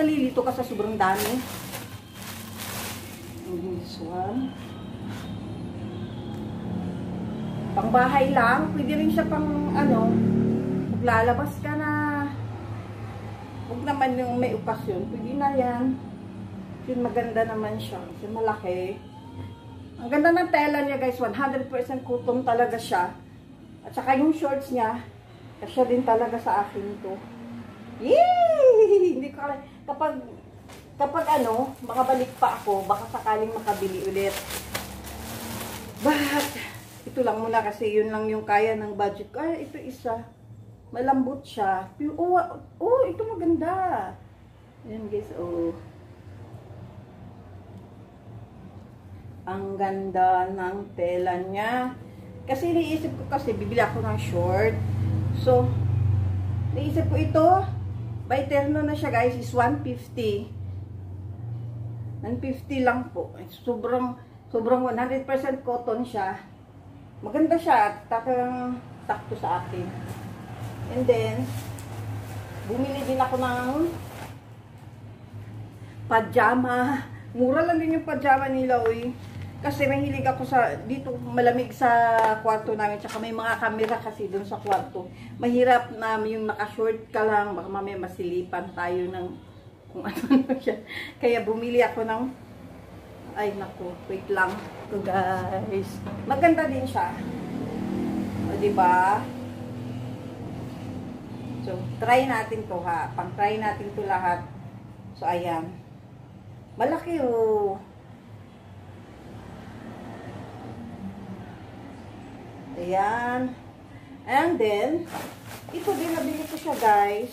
nalilito ka sa sobrang dami. This one. Pang bahay lang. Pwede rin siya pang ano, maglalabas ka na. Huwag naman yung may okasyon. Pwede na yan. Kasi maganda naman siya. Kasi malaki. Ang ganda ng tela niya guys. 100% cotton talaga siya. At saka yung shorts niya. Kasya din talaga sa akin to. Yay! Hindi ko kapag ano, makabalik pa ako, baka sakaling makabili ulit. But, ito lang muna kasi yun lang yung kaya ng budget ko. Ay, ito isa. Malambot siya. Oh, ito maganda. Ayan guys, oh. Ang ganda ng tela niya. Kasi iniisip ko kasi, bibili ako ng short. So, naisip ko ito, by terno na siya guys, is 150. 150 lang po. Sobrang 100% cotton siya. Maganda siya. Takang sakto sa akin. And then, bumili din ako ng pajama. Mura lang din yung pajama nila, uy. Kasi mahilig ako sa, dito malamig sa kwarto namin. Tsaka may mga camera kasi dun sa kwarto. Mahirap na yung naka-short ka lang. Baka mamaya masilipan tayo ng kung ano siya. Kaya bumili ako ng, ay naku, wait lang. Ito guys. Maganda din siya. O diba? So, try natin to ha. Pang-try natin to lahat. So, ayan. Malaki oh. Ayan. And then, ito din nabili ko siya guys.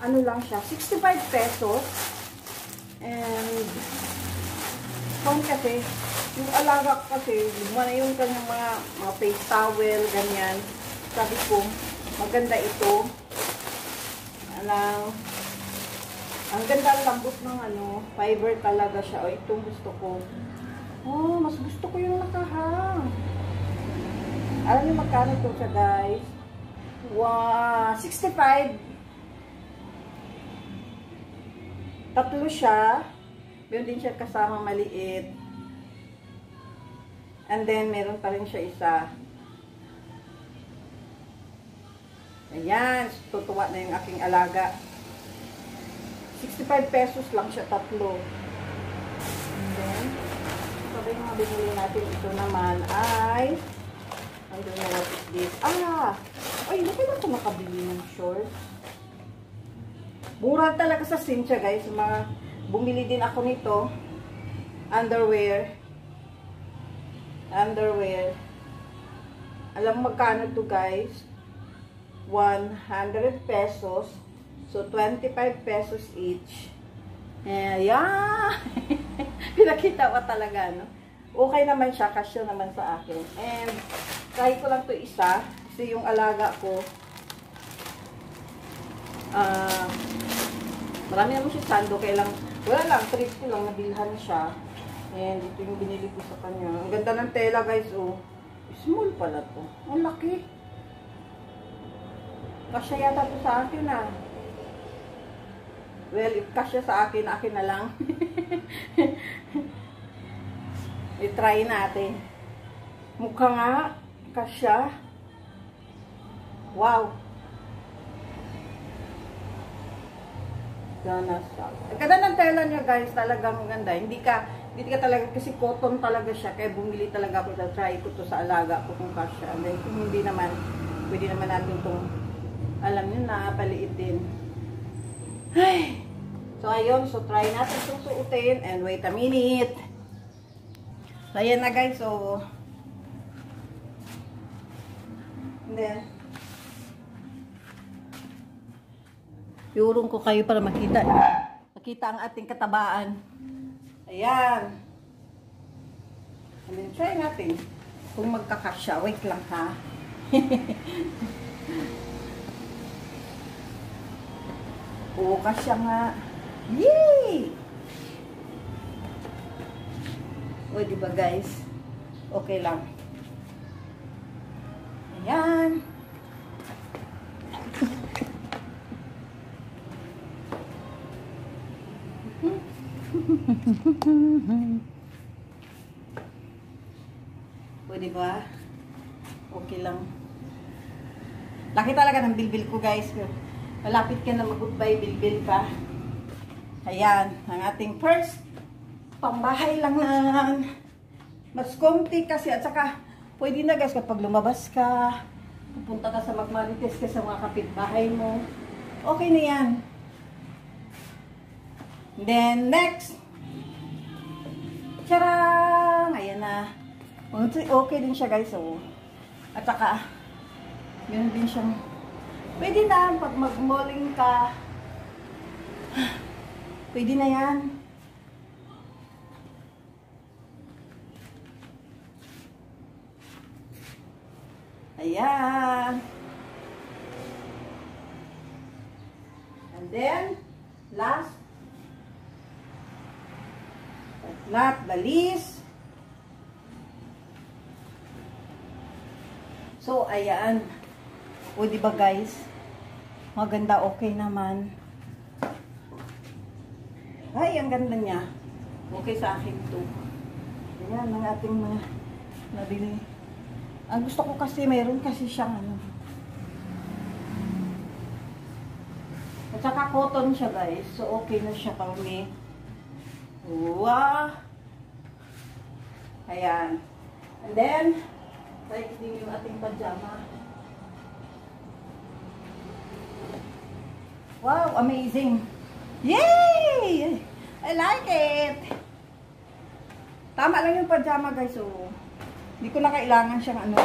Ano lang siya, 65 pesos. And, kasi, yung alaga ko kasi, yung kanyang mga face towel, ganyan. Sabi ko, maganda ito. Ang ganda ang lambot ng ano, fiber talaga siya. O, itong gusto ko. Oh, mas gusto ko yung nakahang. Alam niyo magkano ito siya, guys? Wow, 65. Tatlo siya. Meron din siya kasama maliit. And then, meron pa rin siya isa. Ayan. Tutuwa na yung aking alaga. 65 pesos lang siya tatlo. And then, sabi yung mga binili natin ito naman ay I don't know what is this. Ay, hindi na ako nakabili ng shorts. Mura talaga sa Cincha, guys. Bumili din ako nito. Underwear. Alam mo magkano to, guys? 100 pesos. So, 25 pesos each. Ayan. Pinakita ko talaga, no? Okay naman siya. Kasya naman sa akin. And, try ko lang to isa. Kasi yung alaga ko, marami naman siya sando. Kaya lang, wala lang. Trip ko lang. Nabilhan siya. And, ito yung binili ko sa kanya. Ang ganda ng tela, guys. Oh. Small pala to. Ang laki. Kasya yata to sa akin, ah. Well, if kasya sa akin, akin na lang. I-try natin. Mukha nga. Kasya. Wow. Gana siya. Ganda ng tela niya, guys. Talagang maganda. Hindi ka talaga, kasi cotton talaga siya. Kaya bumili talaga ako. Try ko to sa alaga ko kung kasya. And then, kung hindi naman, pwede naman natin itong, alam nyo na, paliit din. Ay! So, ayun. So, try natin itong suotin. And wait a minute. So, ayan na, guys. So, and then, iurong ko kayo para makita ang ating katabaan. Ayan. And then, try natin kung magkakasya. Wait lang, ha? Oo, kasya nga. Yay! O, diba, guys? Okay lang. Ayan. Pwede ba? Okay lang. Laki talaga ng bilbil ko, guys. Malapit ka na mag-goodbye, bilbil ka. Ayan, ang ating first pambahay lang na mas konti kasi. At saka, pwede na guys kapag lumabas ka, pupunta ka sa magmarites ka sa mga kapitbahay mo. Okay na yan. Then, next. Charang! Ayan na. Okay din siya guys. Oh. At saka, meron din siyang, pwede na pag mag-malling ka. Pwede na yan. Ayan. And then, last, but not the least. So, ayan. O, diba guys? Maganda, okay naman. Ay, ang ganda niya. Okay sa akin to. Ayan, ang ating mga nabili. Ang gusto ko kasi, mayroon kasi siyang ano. At saka cotton siya guys. So, okay na siya kami. Wow! Ayan. And then, try din yung ating pajama. Wow, amazing! Yay! I like it! Tama lang yung pajama guys. So, hindi ko na kailangan siyang ano.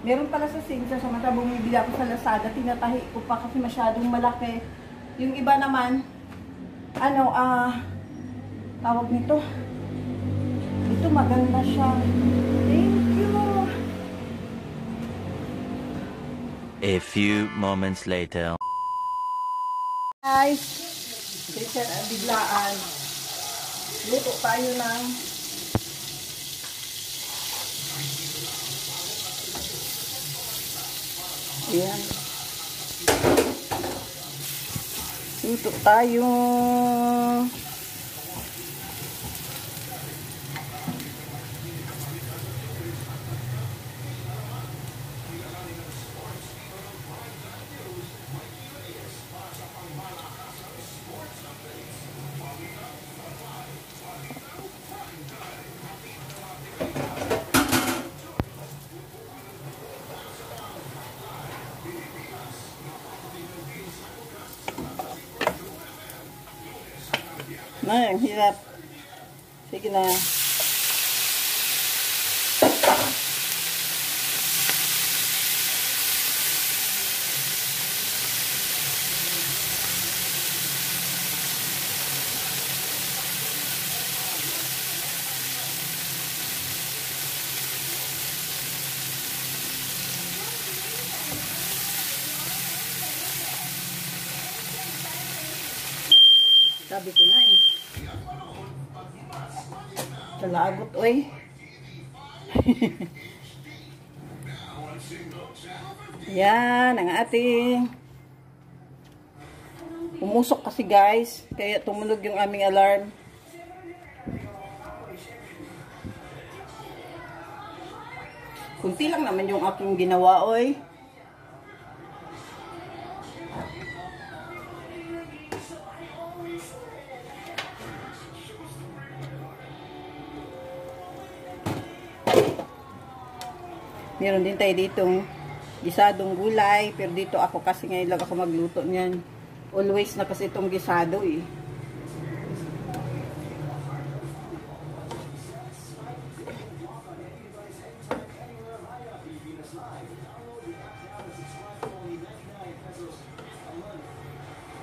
Meron pala sa Sinsa sa mata bumibili ako sa Lazada. Tinatahi ko pa kasi masyadong malaki. Yung iba naman, ano, tawag nito. Ito maganda siya. Thank you! A few moments later. Guys, biglaan. Luto tayo ng ayan. Luto tayo. Ay, ang hirap. Sige na. Sabi ko na eh. Kalagot, oy. Yan, ang ating umusok kasi guys. Kaya tumunog yung aming alarm. Kunti lang naman yung aking ginawa, oy. Meron din tayo ditong gisadong gulay. Pero dito ako kasi ngayon lang ako magluto niyan. Always na kasi itong gisado eh.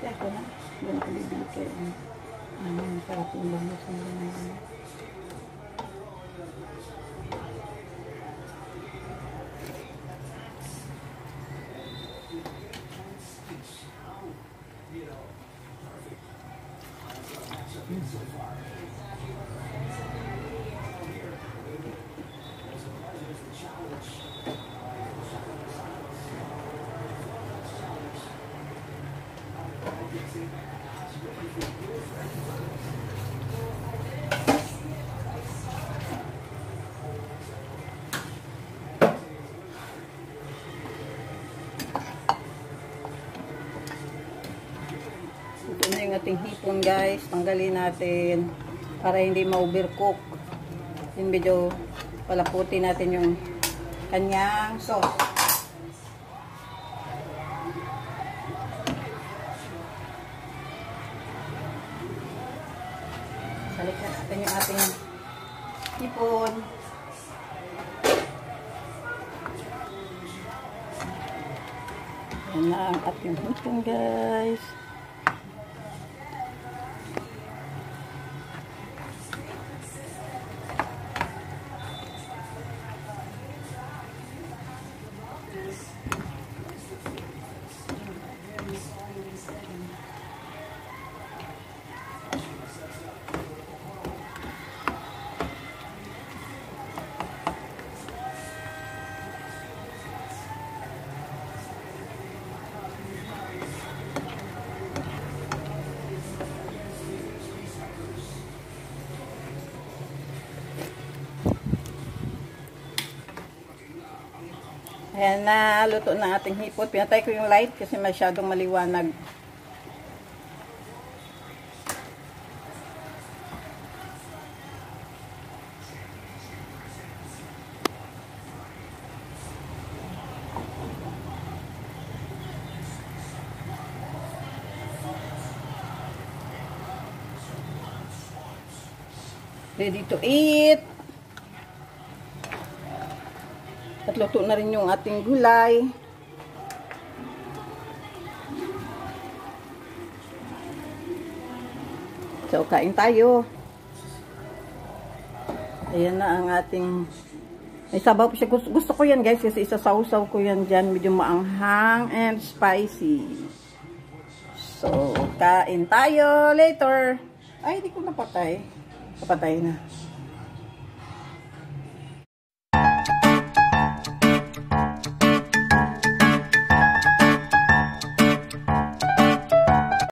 Kaya ako na. Doon ako bibili kayo. Para tumbang mo sa mga. nating hipon guys. Tanggalin natin para hindi ma-overcook. Yung medyo palaputin natin yung kanyang sauce. Balikan natin yung ating hipon. Yan na ang ating hipon guys. Ayan na, luto na ating hipon. Pinatay ko yung light kasi masyadong maliwanag. Ready to eat. At luto na rin yung ating gulay. So, kain tayo. Ayan na ang ating... May sabaw po siya. Gusto ko yan guys kasi isasaw-saw ko yan dyan. Medyo maanghang and spicy. So, kain tayo later. Ay, di ko napatay. Napatay na.